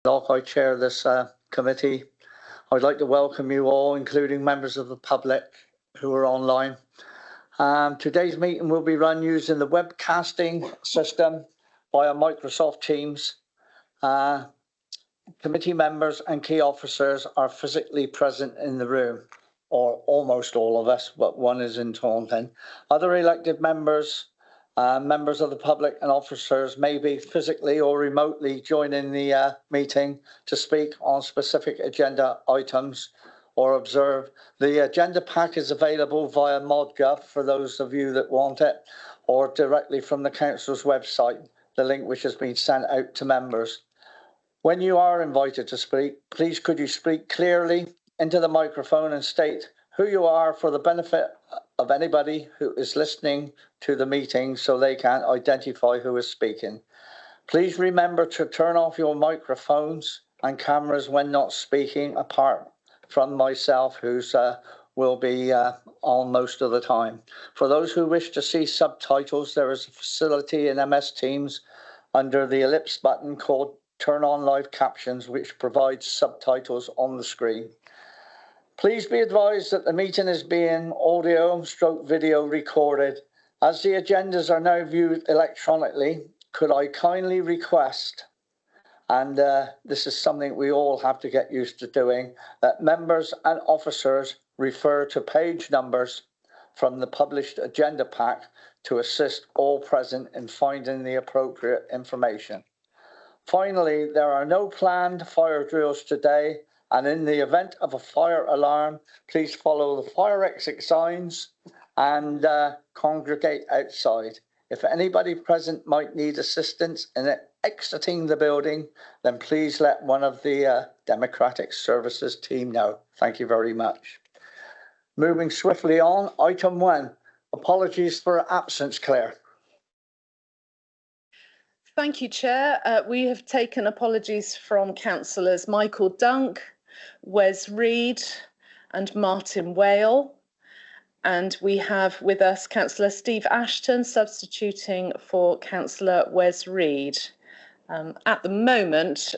I chair this committee. I'd like to welcome you all, including members of the public who are online. Today's meeting will be run using the webcasting system via Microsoft Teams. Committee members and key officers are physically present in the room, or almost all of us, but one is in Taunton. Other elected members, members of the public and officers may be physically or remotely joining the meeting to speak on specific agenda items or observe. The agenda pack is available via ModGov for those of you that want it, or directly from the council's website, the link which has been sent out to members. When you are invited to speak, please could you speak clearly into the microphone and state who you are for the benefit of anybody who is listening to the meeting so they can identify who is speaking. Please remember to turn off your microphones and cameras when not speaking, apart from myself, who's will be on most of the time. For those who wish to see subtitles, there is a facility in MS Teams under the ellipse button called Turn on Live Captions, which provides subtitles on the screen. Please be advised that the meeting is being audio/video recorded. As the agendas are now viewed electronically, could I kindly request, and this is something we all have to get used to doing, that members and officers refer to page numbers from the published agenda pack to assist all present in finding the appropriate information. Finally, there are no planned fire drills today, and in the event of a fire alarm, please follow the fire exit signs and congregate outside. If anybody present might need assistance in exiting the building, then please let one of the Democratic Services team know. Thank you very much. Moving swiftly on, item 1, apologies for absence, Claire. Thank you, Chair. We have taken apologies from councillors Michael Dunk, Wes Reid and Martin Wale. And we have with us Councillor Steve Ashton substituting for Councillor Wes Reid. At the moment,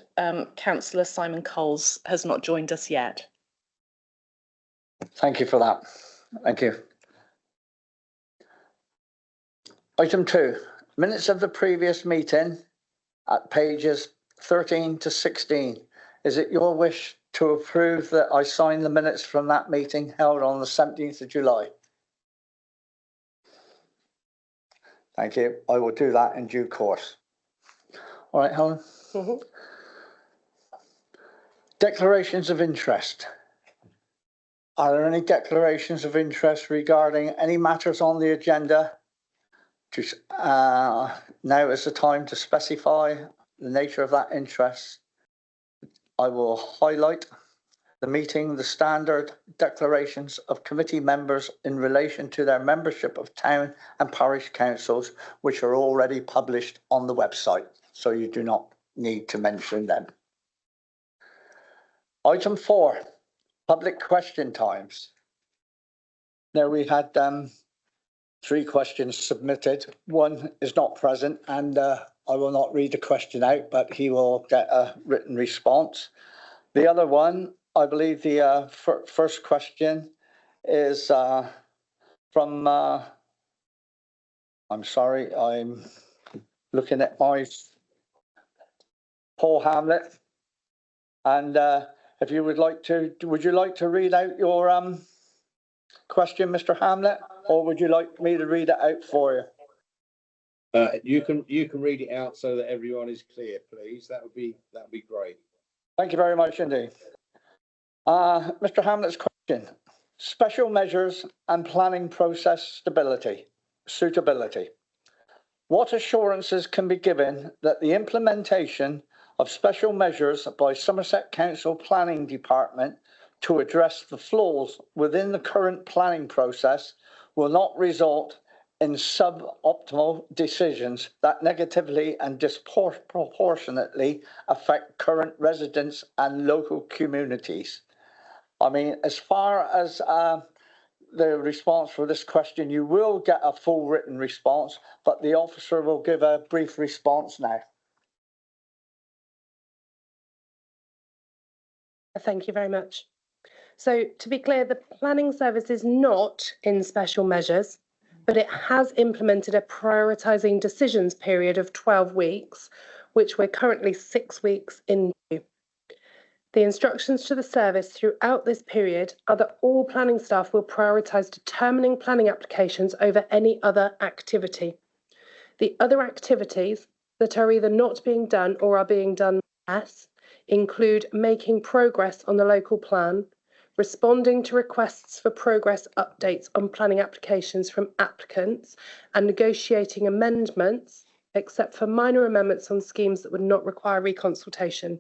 Councillor Simon Coles has not joined us yet. Thank you for that. Thank you. Item 2. Minutes of the previous meeting at pages 13 to 16. Is it your wish to approve that I sign the minutes from that meeting held on the 17th of July? Thank you. I will do that in due course. All right, Helen. Declarations of interest. Are there any declarations of interest regarding any matters on the agenda? Now is the time to specify the nature of that interest. I will highlight the standard declarations of committee members in relation to their membership of town and parish councils, which are already published on the website, so you do not need to mention them. Item 4, public question times. Now we had 3 questions submitted. One is not present, and I will not read the question out, but he will get a written response. The other one, I believe the first question is from, I'm sorry, I'm looking at my Paul Hamlet. And if you would like to read out your question, Mr. Hamlet? Or would you like me to read it out for you? You can read it out so that everyone is clear, please. That would be great. Thank you very much indeed. Mr. Hamlet's question: special measures and planning process suitability. What assurances can be given that the implementation of special measures by Somerset Council Planning Department to address the flaws within the current planning process will not result in suboptimal decisions that negatively and disproportionately affect current residents and local communities? I mean, as far as the response for this question, you will get a full written response, but the officer will give a brief response now. Thank you very much. So to be clear, the planning service is not in special measures, but it has implemented a prioritising decisions period of 12 weeks, which we're currently 6 weeks into. The instructions to the service throughout this period are that all planning staff will prioritise determining planning applications over any other activity. The other activities that are either not being done or are being done less include making progress on the local plan, responding to requests for progress updates on planning applications from applicants, and negotiating amendments, except for minor amendments on schemes that would not require reconsultation.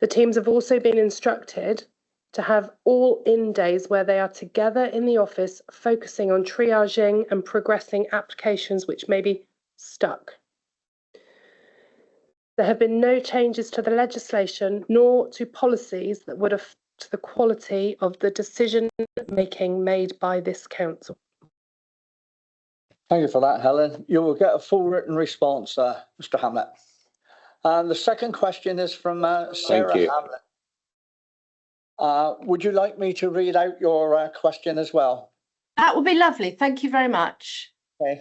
The teams have also been instructed to have all-in days where they are together in the office, focusing on triaging and progressing applications which may be stuck. There have been no changes to the legislation nor to policies that would affect the quality of the decision-making made by this council. Thank you for that, Helen. You will get a full written response, Mr. Hamlet. And the second question is from Sarah Hamlet. Would you like me to read out your question as well? That would be lovely. Thank you very much. Okay.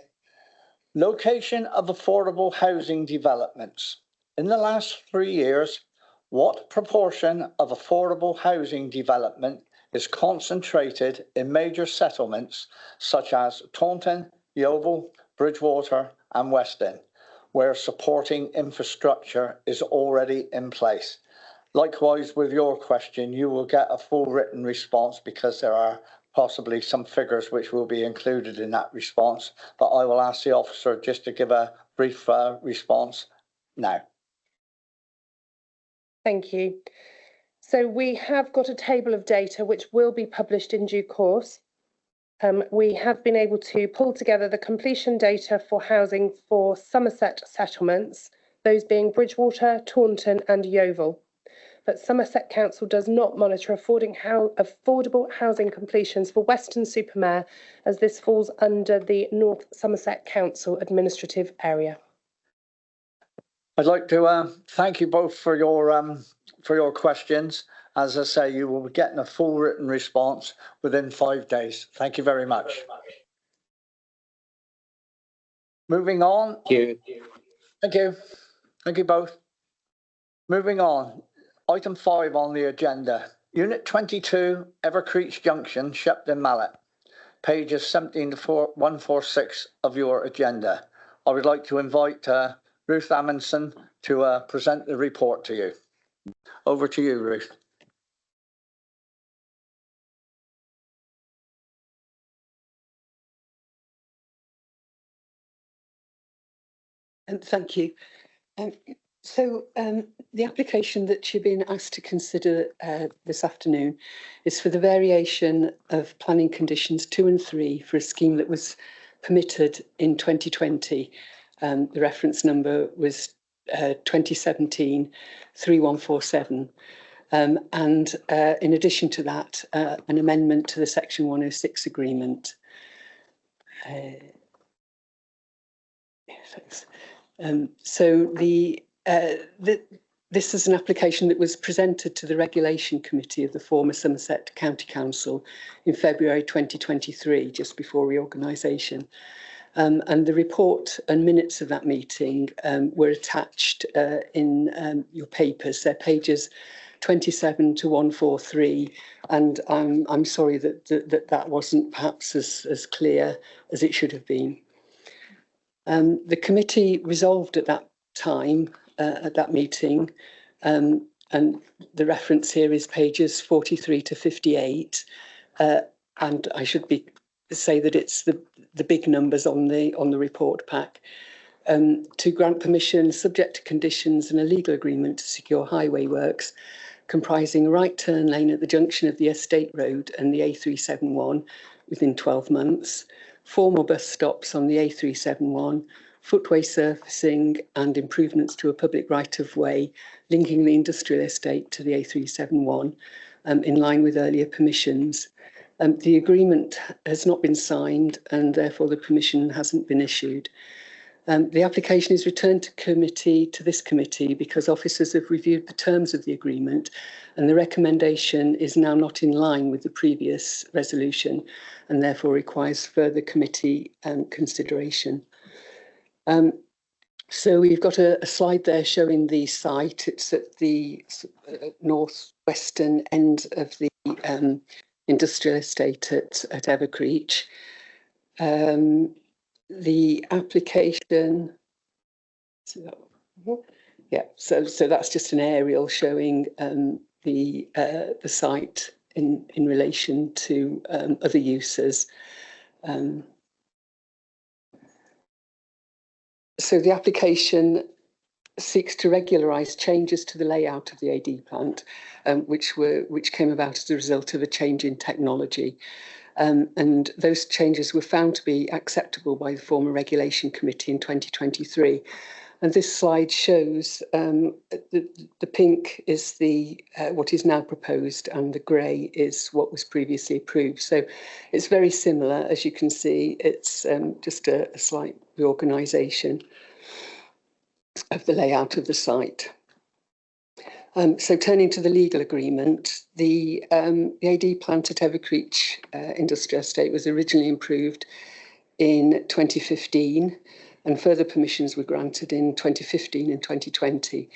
Location of affordable housing developments. In the last 3 years, what proportion of affordable housing development is concentrated in major settlements such as Taunton, Yeovil, Bridgwater and Weston, where supporting infrastructure is already in place? Likewise, with your question, you will get a full written response because there are possibly some figures which will be included in that response, but I will ask the officer just to give a brief response now. Thank you. So we have got a table of data which will be published in due course. We have been able to pull together the completion data for housing for Somerset settlements, those being Bridgwater, Taunton and Yeovil. But Somerset Council does not monitor affordable housing completions for Weston-super-Mare, as this falls under the North Somerset Council administrative area. I'd like to thank you both for your questions. As I say, you will be getting a full written response within 5 days. Thank you very much. Moving on. Thank you. Thank you. Thank you both. Moving on. Item 5 on the agenda. Unit 22, Evercreech Junction, Shepton Mallet. Pages 17 to 146 of your agenda. I would like to invite Ruth Amundsen to present the report to you. Over to you, Ruth. Thank you. The application that you've been asked to consider this afternoon is for the variation of planning conditions 2 and 3 for a scheme that was permitted in 2020. The reference number was 2017-3147. And in addition to that, an amendment to the Section 106 agreement. Thanks. This is an application that was presented to the Regulation Committee of the former Somerset County Council in February 2023, just before reorganisation. And the report and minutes of that meeting were attached in your papers. They're pages 27 to 143, and I'm sorry that wasn't perhaps as clear as it should have been. The committee resolved at that time, at that meeting, and the reference here is pages 43 to 58, and I should say that it's the big numbers on the report pack, to grant permission subject to conditions and a legal agreement to secure highway works comprising a right turn lane at the junction of the Estate Road and the A371 within 12 months, 4 more bus stops on the A371, footway surfacing and improvements to a public right-of-way linking the industrial estate to the A371 in line with earlier permissions. The agreement has not been signed and therefore the permission hasn't been issued. The application is returned to this committee because officers have reviewed the terms of the agreement, and the recommendation is now not in line with the previous resolution and therefore requires further committee consideration. So we've got a slide there showing the site. It's at the northwestern end of the industrial estate at Evercreech. The application, yeah, so that's just an aerial showing the site in relation to other uses. So the application seeks to regularise changes to the layout of the AD plant, which came about as a result of a change in technology. And those changes were found to be acceptable by the former regulation committee in 2023. And this slide shows the pink is what is now proposed, and the grey is what was previously approved. So it's very similar, as you can see. It's just a slight reorganisation of the layout of the site. So turning to the legal agreement, the AD plant at Evercreech Industrial Estate was originally improved in 2015, and further permissions were granted in 2015 and 2020.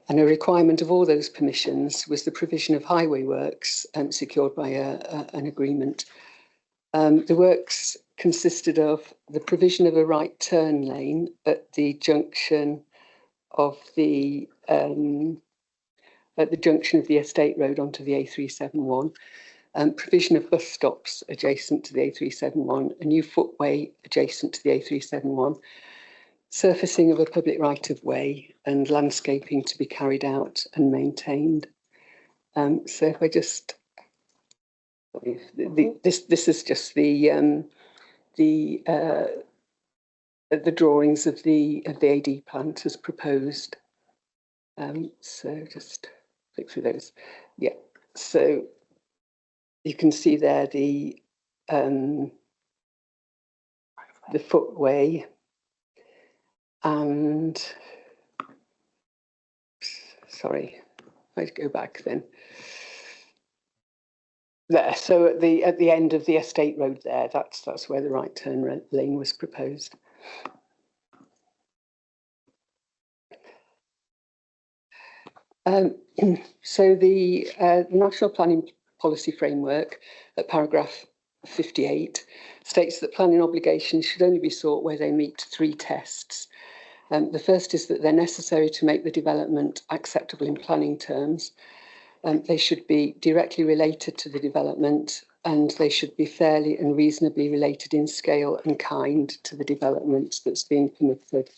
And a requirement of all those permissions was the provision of highway works secured by an agreement. The works consisted of the provision of a right turn lane at the junction of the estate road onto the A371, provision of bus stops adjacent to the A371, a new footway adjacent to the A371, surfacing of a public right-of-way, and landscaping to be carried out and maintained. So if I just, this is just the drawings of the AD plant as proposed. So just click through those. Yeah. So you can see there the footway, and sorry, I'd go back then. There, so at the end of the estate road there, that's where the right turn lane was proposed. So the National Planning Policy Framework at paragraph 58 states that planning obligations should only be sought where they meet 3 tests. The first is that they're necessary to make the development acceptable in planning terms. They should be directly related to the development, and they should be fairly and reasonably related in scale and kind to the development that's being permitted.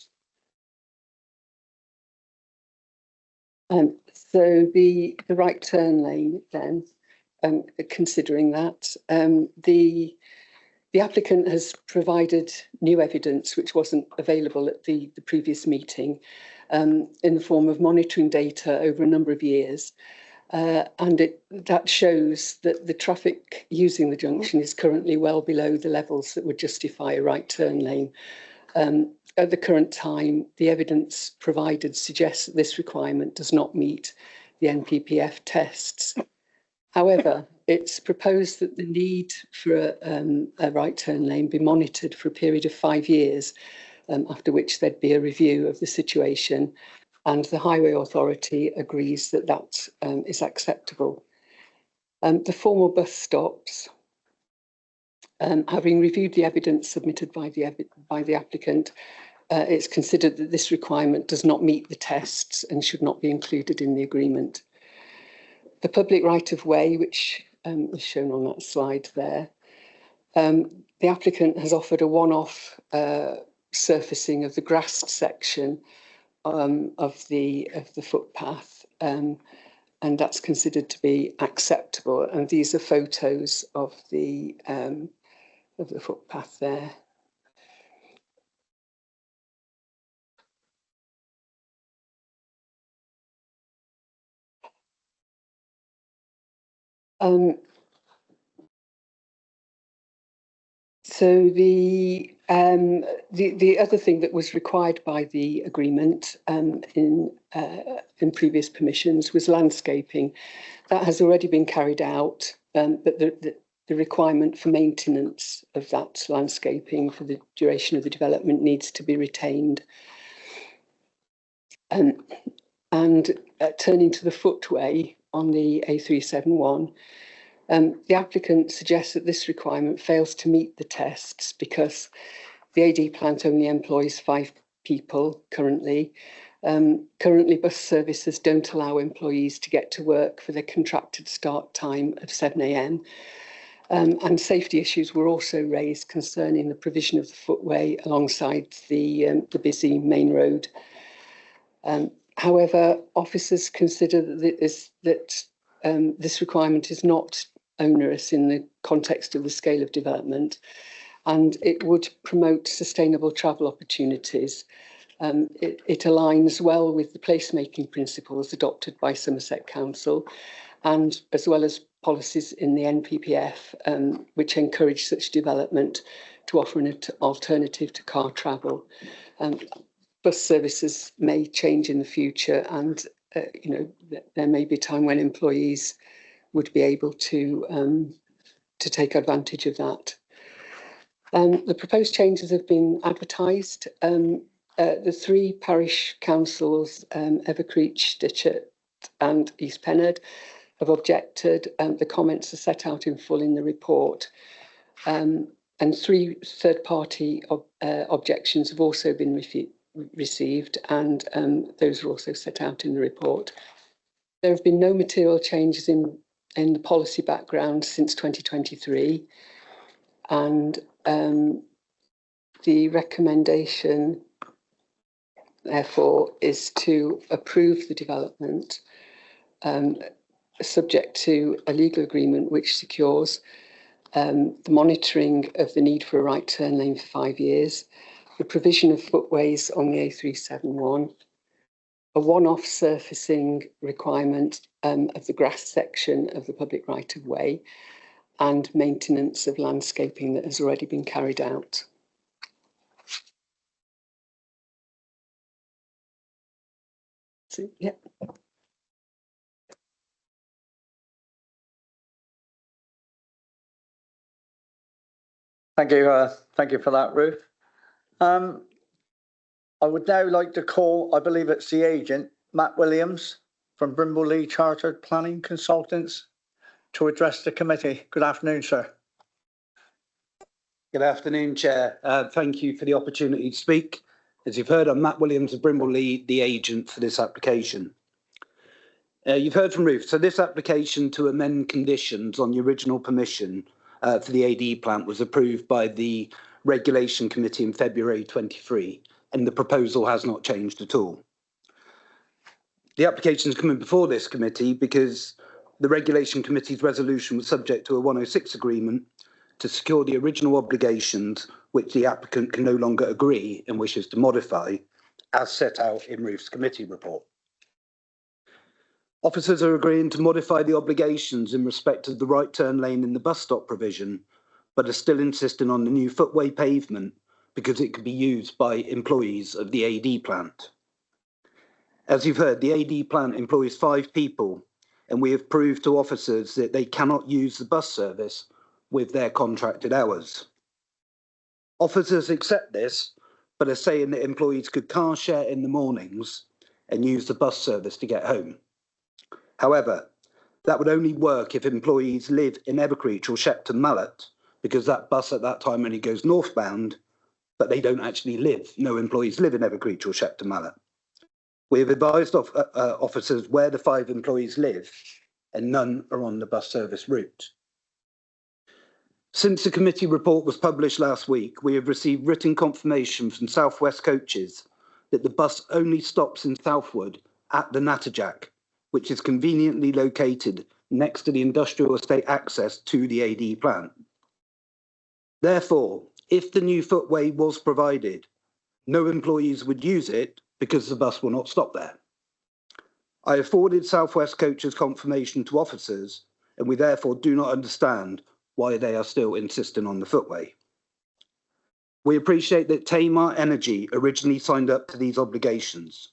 So the right turn lane then, considering that, the applicant has provided new evidence which wasn't available at the previous meeting, in the form of monitoring data over a number of years. And that shows that the traffic using the junction is currently well below the levels that would justify a right turn lane. At the current time, the evidence provided suggests that this requirement does not meet the NPPF tests. However, it's proposed that the need for a right turn lane be monitored for a period of 5 years, after which there'd be a review of the situation, and the Highway Authority agrees that that is acceptable. The formal bus stops, having reviewed the evidence submitted by the applicant, it's considered that this requirement does not meet the tests and should not be included in the agreement. The public right-of-way, which is shown on that slide there, the applicant has offered a one-off surfacing of the grassed section of the footpath, and that's considered to be acceptable. And these are photos of the footpath there. So the other thing that was required by the agreement in previous permissions was landscaping. That has already been carried out, but the requirement for maintenance of that landscaping for the duration of the development needs to be retained. And turning to the footway on the A371, the applicant suggests that this requirement fails to meet the tests because the AD plant only employs 5 people currently. Currently, bus services don't allow employees to get to work for their contracted start time of 7 a.m. And safety issues were also raised concerning the provision of the footway alongside the busy main road. However, officers consider that this requirement is not onerous in the context of the scale of development, and it would promote sustainable travel opportunities. It aligns well with the placemaking principles adopted by Somerset Council, and as well as policies in the NPPF, which encourage such development to offer an alternative to car travel. Bus services may change in the future, and there may be a time when employees would be able to take advantage of that. The proposed changes have been advertised. The 3 parish councils, Evercreech, Ditchett and East Pennard, have objected. The comments are set out in full in the report. And 3 third-party objections have also been received, and those are also set out in the report. There have been no material changes in the policy background since 2023, and the recommendation, therefore, is to approve the development subject to a legal agreement which secures the monitoring of the need for a right turn lane for 5 years, the provision of footways on the A371, a one-off surfacing requirement of the grass section of the public right-of-way, and maintenance of landscaping that has already been carried out. So, yeah. Thank you for that, Ruth. I would now like to call, I believe it's the agent, Matt Williams from Brimble Lee Chartered Planning Consultants, to address the committee. Good afternoon, sir. Good afternoon, Chair. Thank you for the opportunity to speak. As you've heard, I'm Matt Williams of Brimble Lee, the agent for this application. You've heard from Ruth. So this application to amend conditions on the original permission for the AD plant was approved by the Regulation Committee in February 23, and the proposal has not changed at all. The application is coming before this committee because the Regulation Committee's resolution was subject to a 106 agreement to secure the original obligations which the applicant can no longer agree and wishes to modify, as set out in Ruth's committee report. Officers are agreeing to modify the obligations in respect of the right turn lane in the bus stop provision, but are still insisting on the new footway pavement because it could be used by employees of the AD plant. As you've heard, the AD plant employs 5 people, and we have proved to officers that they cannot use the bus service with their contracted hours. Officers accept this, but are saying that employees could car share in the mornings and use the bus service to get home. However, that would only work if employees live in Evercreech or Shepton Mallet, because that bus at that time only goes northbound, but they don't actually live. No employees live in Evercreech or Shepton Mallet. We have advised officers where the 5 employees live, and none are on the bus service route. Since the committee report was published last week, we have received written confirmation from South West Coaches that the bus only stops in Southwood at the Natterjack, which is conveniently located next to the industrial estate access to the AD plant. Therefore, if the new footway was provided, no employees would use it because the bus will not stop there. I have forwarded South West Coaches confirmation to officers, and we therefore do not understand why they are still insisting on the footway. We appreciate that Tamar Energy originally signed up to these obligations.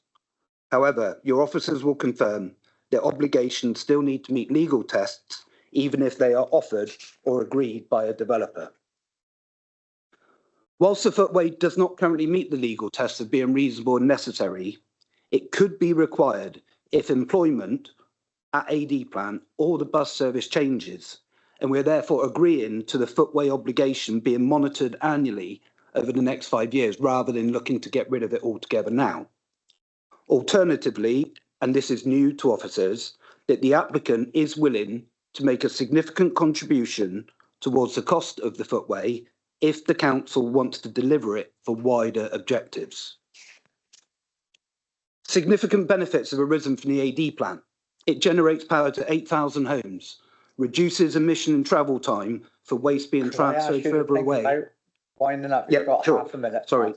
However, your officers will confirm that obligations still need to meet legal tests, even if they are offered or agreed by a developer. Whilst the footway does not currently meet the legal tests of being reasonable and necessary, it could be required if employment at AD Plant or the bus service changes, and we're therefore agreeing to the footway obligation being monitored annually over the next 5 years, rather than looking to get rid of it altogether now. Alternatively, and this is new to officers, that the applicant is willing to make a significant contribution towards the cost of the footway if the council wants to deliver it for wider objectives. Significant benefits have arisen from the AD plant. It generates power to 8,000 homes, reduces emission and travel time for waste being Could I ask transferred you to further think away. about winding up? Yeah, You've got sure. half a minute. Sorry.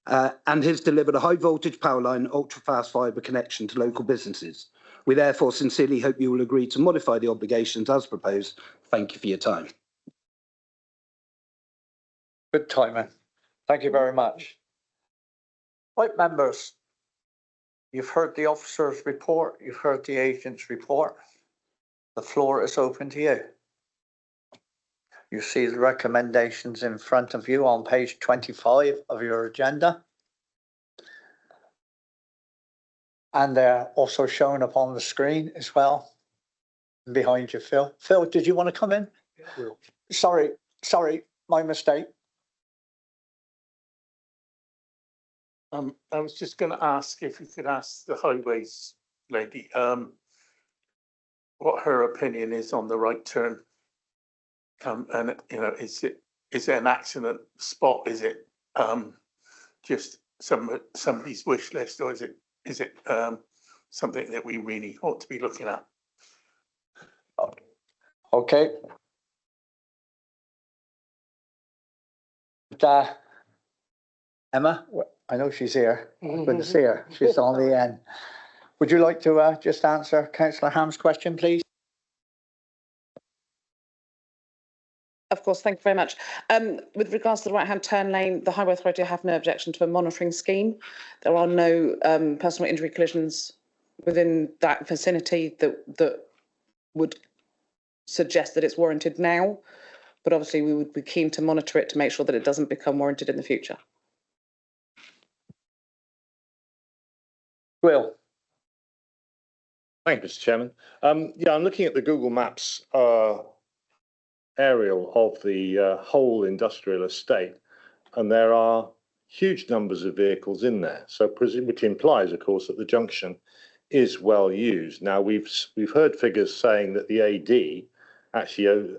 And has delivered a high voltage power line, ultra fast fibre connection to local businesses. We therefore sincerely hope you will agree to modify the obligations as proposed. Thank you for your time. Good timing. Thank you very much. Right, members, you've heard the officer's report, you've heard the agent's report. The floor is open to you. You see the recommendations in front of you on page 25 of your agenda. And they're also shown up on the screen as well. Behind you, Phil. Phil, did you want to come in? Sorry, my mistake. I was just going to ask if you could ask the highways lady what her opinion is on the right turn. And you know, is it an accident spot? Is it just somebody's wish list, or is it something that we really ought to be looking at? Okay. Emma, I know she's here. Good to see her. She's on the end. Would you like to just answer Councillor Ham's question, please? Of course, thank you very much. With regards to the right-hand turn lane, the Highway Authority have no objection to a monitoring scheme. There are no personal injury collisions within that vicinity that would suggest that it's warranted now, but obviously we would be keen to monitor it to make sure that it doesn't become warranted in the future. Will. Thank you, Mr. Chairman. Yeah, I'm looking at the Google Maps aerial of the whole industrial estate, and there are huge numbers of vehicles in there. So, which implies, of course, that the junction is well used. Now, we've heard figures saying that the AD actually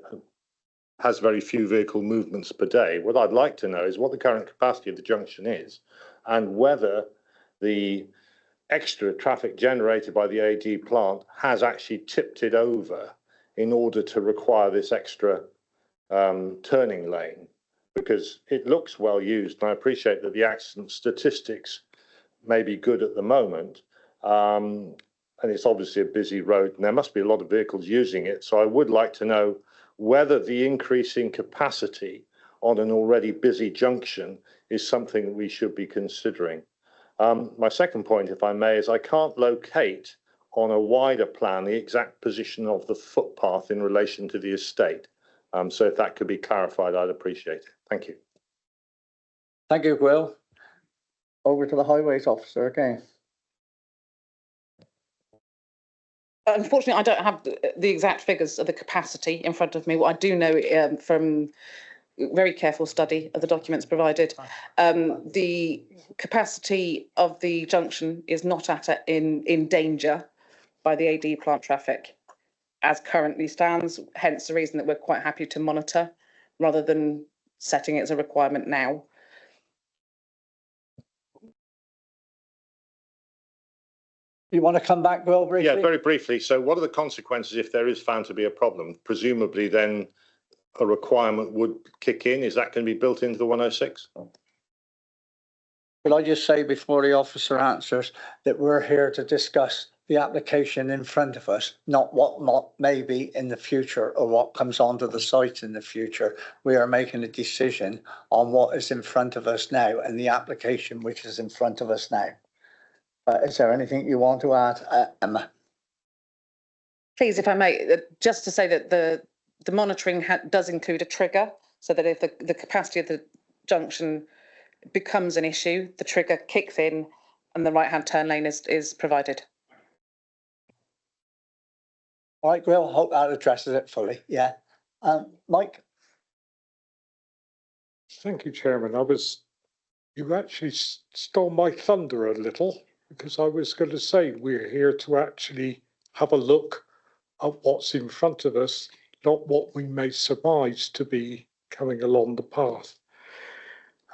has very few vehicle movements per day. What I'd like to know is what the current capacity of the junction is, and whether the extra traffic generated by the AD plant has actually tipped it over in order to require this extra turning lane, because it looks well used. And I appreciate that the accident statistics may be good at the moment, and it's obviously a busy road, and there must be a lot of vehicles using it. So I would like to know whether the increase in capacity on an already busy junction is something that we should be considering. My second point, if I may, is I can't locate on a wider plan the exact position of the footpath in relation to the estate. So if that could be clarified, I'd appreciate it. Thank you. Thank you, Will. Over to the Highways Officer again. Unfortunately, I don't have the exact figures of the capacity in front of me. What I do know from very careful study of the documents provided, the capacity of the junction is not in danger by the AD plant traffic as currently stands, hence the reason that we're quite happy to monitor rather than setting it as a requirement now. You want to come back, Will, briefly? Yeah, very briefly. So what are the consequences if there is found to be a problem? Presumably then a requirement would kick in. Is that going to be built into the 106? Could I just say before the officer answers that we're here to discuss the application in front of us, not what may be in the future or what comes onto the site in the future. We are making a decision on what is in front of us now and the application which is in front of us now. Is there anything you want to add, Emma? Please, if I may, just to say that the monitoring does include a trigger, so that if the capacity of the junction becomes an issue, the trigger kicks in and the right-hand turn lane is provided. All right, Grill, hope that addresses it fully. Yeah. Mike? Thank you, Chairman. You actually stole my thunder a little, because I was going to say we're here to actually have a look at what's in front of us, not what we may surmise to be coming along the path.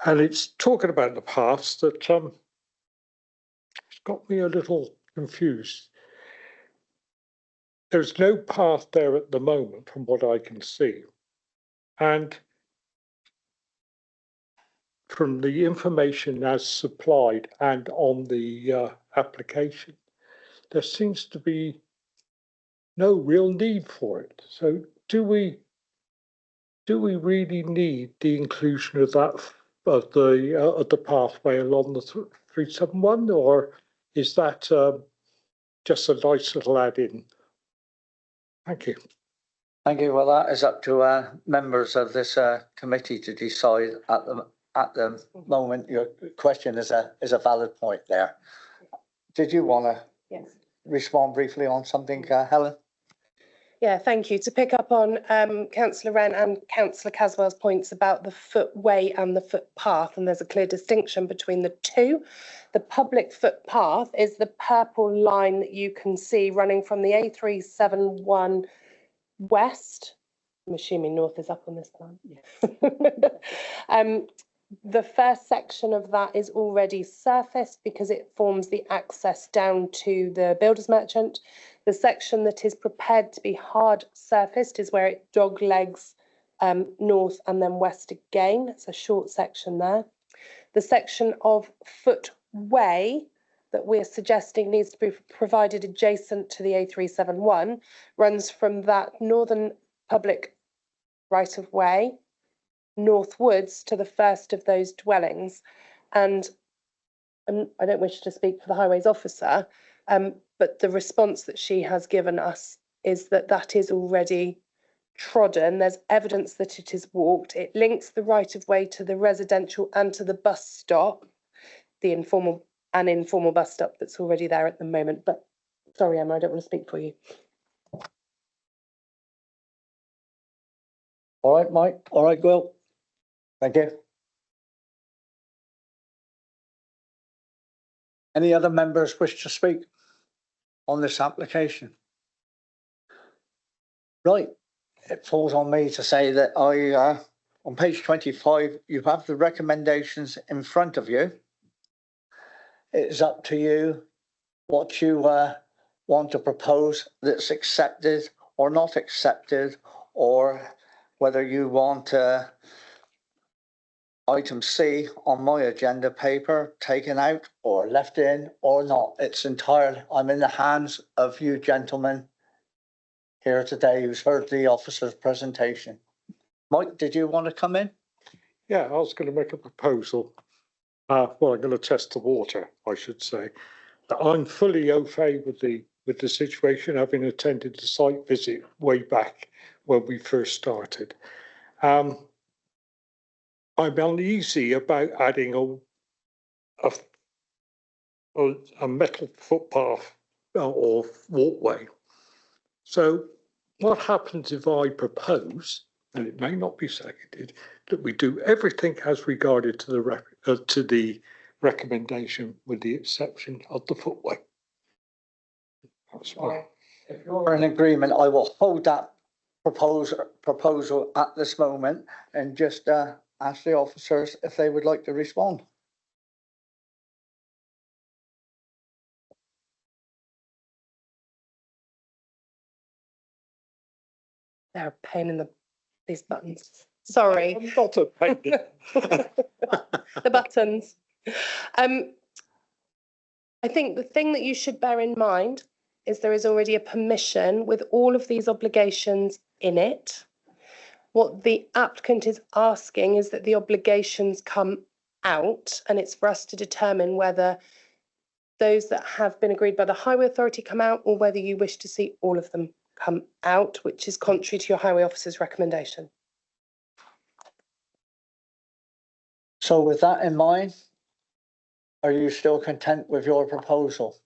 And it's talking about the paths that it's got me a little confused. There's no path there at the moment from what I can see. And from the information as supplied and on the application, there seems to be no real need for it. So do we really need the inclusion of that of the pathway along the 371, or is that just a nice little add-in? Thank you. Thank you. Well, that is up to members of this committee to decide at the moment. Your question is a valid point there. Did you want to respond briefly on something, Helen? Yeah, thank you. To pick up on Councillor Wren and Councillor Caswell's points about the footway and the footpath, and there's a clear distinction between the two. The public footpath is the purple line that you can see running from the A371 west. I'm assuming north is up on this plan. Yeah. The first section of that is already surfaced because it forms the access down to the builder's merchant. The section that is prepared to be hard surfaced is where it dog legs north and then west again. It's a short section there. The section of footway that we're suggesting needs to be provided adjacent to the A371 runs from that northern public right of way northwards to the first of those dwellings. And I don't wish to speak for the highways officer, but the response that she has given us is that that is already trodden. There's evidence that it is walked. It links the right of way to the residential and to the bus stop, the informal and informal bus stop that's already there at the moment. But sorry, Emma, I don't want to speak for you. All right, Mike. All right, Will. Thank you. Any other members wish to speak on this application? Right. It falls on me to say that on page 25, you have the recommendations in front of you. It's up to you what you want to propose that's accepted or not accepted, or whether you want item C on my agenda paper taken out or left in or not. It's entirely, I'm in the hands of you gentlemen here today who's heard the officer's presentation. Mike, did you want to come in? Yeah, I was going to make a proposal. Well, I'm going to test the water, I should say. I'm fully au fait with the situation, having attended the site visit way back when we first started. I'm uneasy about adding a metal footpath or walkway. So what happens if I propose, and it may not be seconded, that we do everything as regarded to the recommendation with the exception of the footway? That's my... If you're in agreement, I will hold that proposal at this moment and just ask the officers if they would like to respond. They're a pain in these buttons. Sorry. I'm not a pain. The buttons. I think the thing that you should bear in mind is there is already a permission with all of these obligations in it. What the applicant is asking is that the obligations come out, and it's for us to determine whether those that have been agreed by the Highway Authority come out, or whether you wish to see all of them come out, which is contrary to your Highway Officer's recommendation. So with that in mind, are you still content with your proposal?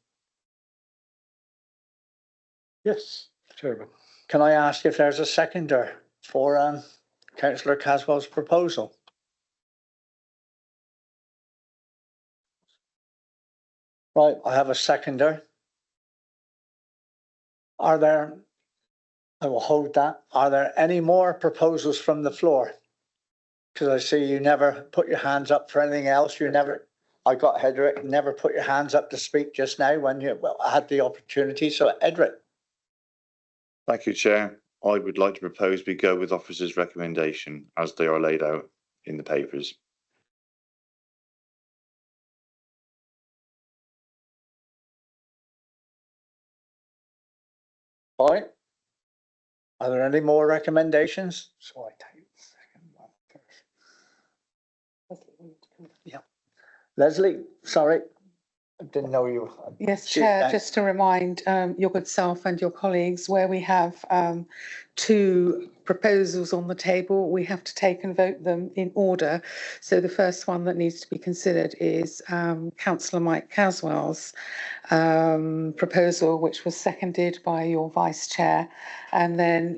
Yes, Chairman. Can I ask if there's a seconder for councillor Caswell's proposal? Right, I have a seconder. I will hold that. Are there any more proposals from the floor? Because I see you never put your hands up for anything else. I got Edric, never put your hands up to speak just now when I had the opportunity. So Edric. Thank you, Chair. I would like to propose we go with officers' recommendation as they are laid out in the papers. Right. Are there any more recommendations? So I take the second one first. Yeah. Leslie, sorry. I didn't know you. Yes, Chair, just to remind your good self and your colleagues, where we have two proposals on the table, we have to take and vote them in order. So the first one that needs to be considered is Councillor Mike Caswell's proposal, which was seconded by your Vice Chair, and then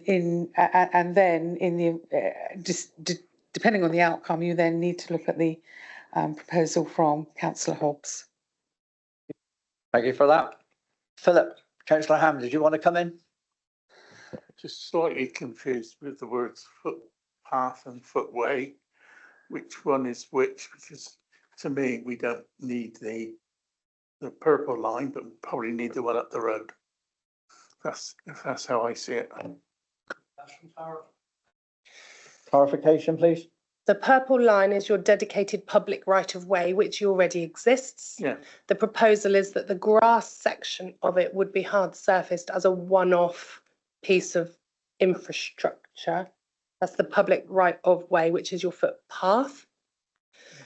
depending on the outcome, you then need to look at the proposal from Councillor Hobbs. Thank you for that. Philip, Councillor Ham, did you want to come in? Just slightly confused with the words footpath and footway. Which one is which? Because to me, we don't need the purple line, but we probably need the one up the road. If that's how I see it. Clarification, please. The purple line is your dedicated public right-of-way, which already exists. Yeah. The proposal is that the grass section of it would be hard surfaced as a one-off piece of infrastructure. That's the public right-of-way, which is your footpath.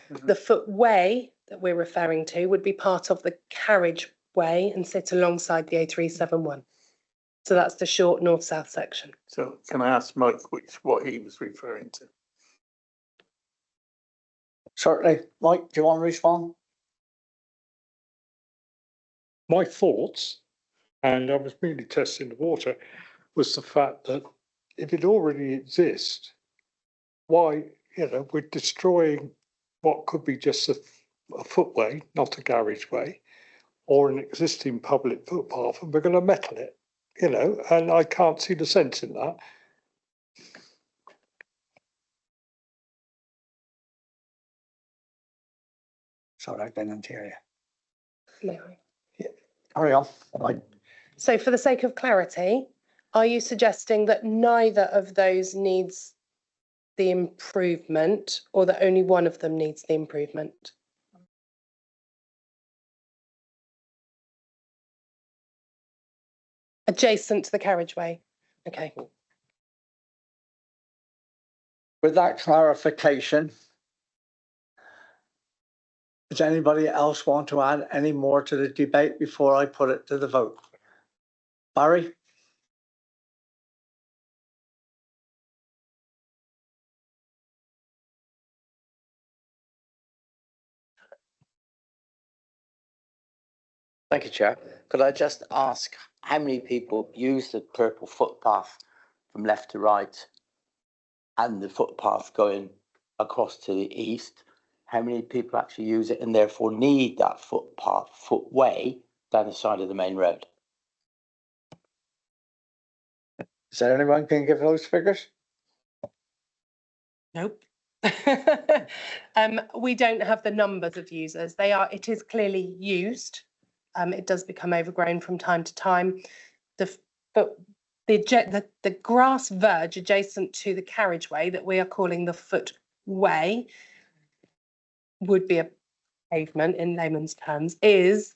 The footway that we're referring to would be part of the carriageway and sit alongside the A371. So that's the short north-south section. So can I ask Mike what he was referring to? Certainly. Mike, do you want to respond? My thoughts, and I was merely testing the water, was the fact that if it already exists, why, we're destroying what could be just a footway, not a carriageway, or an existing public footpath, and we're going to metal it, and I can't see the sense in that. Sorry, I've been into here. May I? Yeah. Hurry on. Right. So for the sake of clarity, are you suggesting that neither of those needs the improvement, or that only one of them needs the improvement? Adjacent to the carriageway. Okay. With that clarification, does anybody else want to add any more to the debate before I put it to the vote? Barry? Thank you, Chair. Could I just ask how many people use the purple footpath from left to right and the footpath going across to the east? How many people actually use it and therefore need that footpath, footway down the side of the main road? Is there anyone who can give those figures? Nope. We don't have the numbers of users. It is clearly used. It does become overgrown from time to time. But the grass verge adjacent to the carriageway that we are calling the footway would be a pavement in layman's terms, is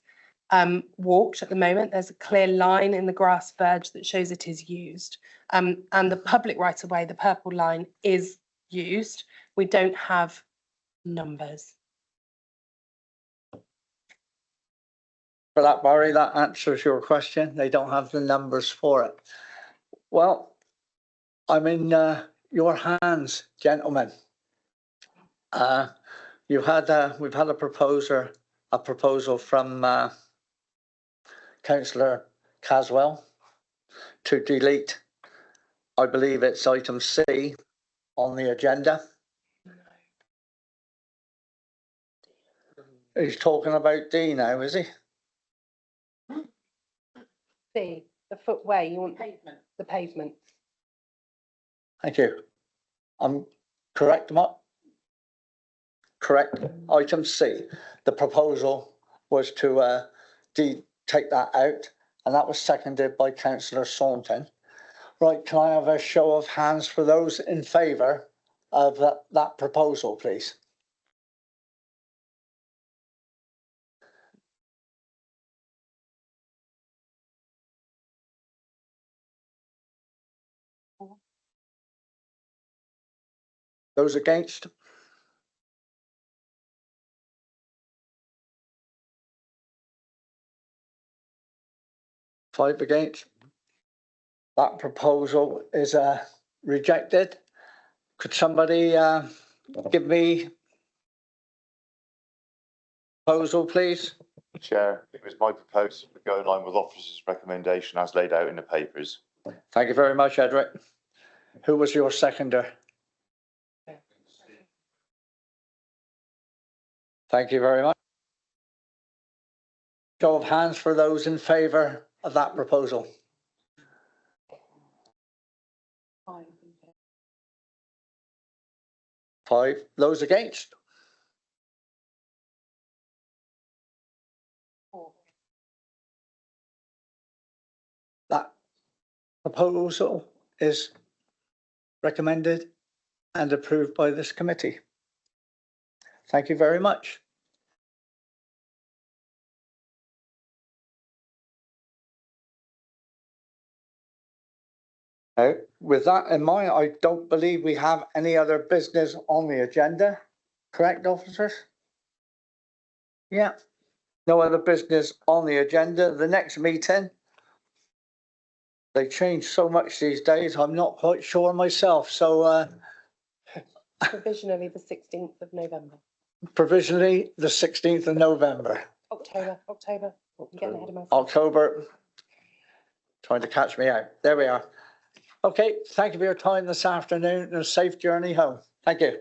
walked at the moment. There's a clear line in the grass verge that shows it is used. And the public right of way, the purple line, is used. We don't have numbers. For that, Barry, that answers your question. They don't have the numbers for it. Well, I'm in your hands, gentlemen. We've had a proposal from Councillor Caswell to delete, I believe it's item C on the agenda. He's talking about D now, is he? C, the footway, you want pavement? The pavement. Thank you. I'm correct, Mark? Correct. Item C. The proposal was to take that out, and that was seconded by Councillor Saunton. Right, can I have a show of hands for those in favour of that proposal, please? Those against? Five against. That proposal is rejected. Could somebody give me proposal, please? Chair, it was my proposal to go in line with officers' recommendation as laid out in the papers. Thank you very much, Edric. Who was your seconder? Thank you very much. Show of hands for those in favour of that proposal. Five. Those against? That proposal is recommended and approved by this committee. Thank you very much. With that in mind, I don't believe we have any other business on the agenda. Correct, officers? Yeah. No other business on the agenda. The next meeting, they change so much these days, I'm not quite sure myself. So Provisionally the 16th of November. Provisionally the 16th of November. October. I'm getting ahead of myself. October. Trying to catch me out. There we are. Okay, thank you for your time this afternoon and a safe journey home. Thank you.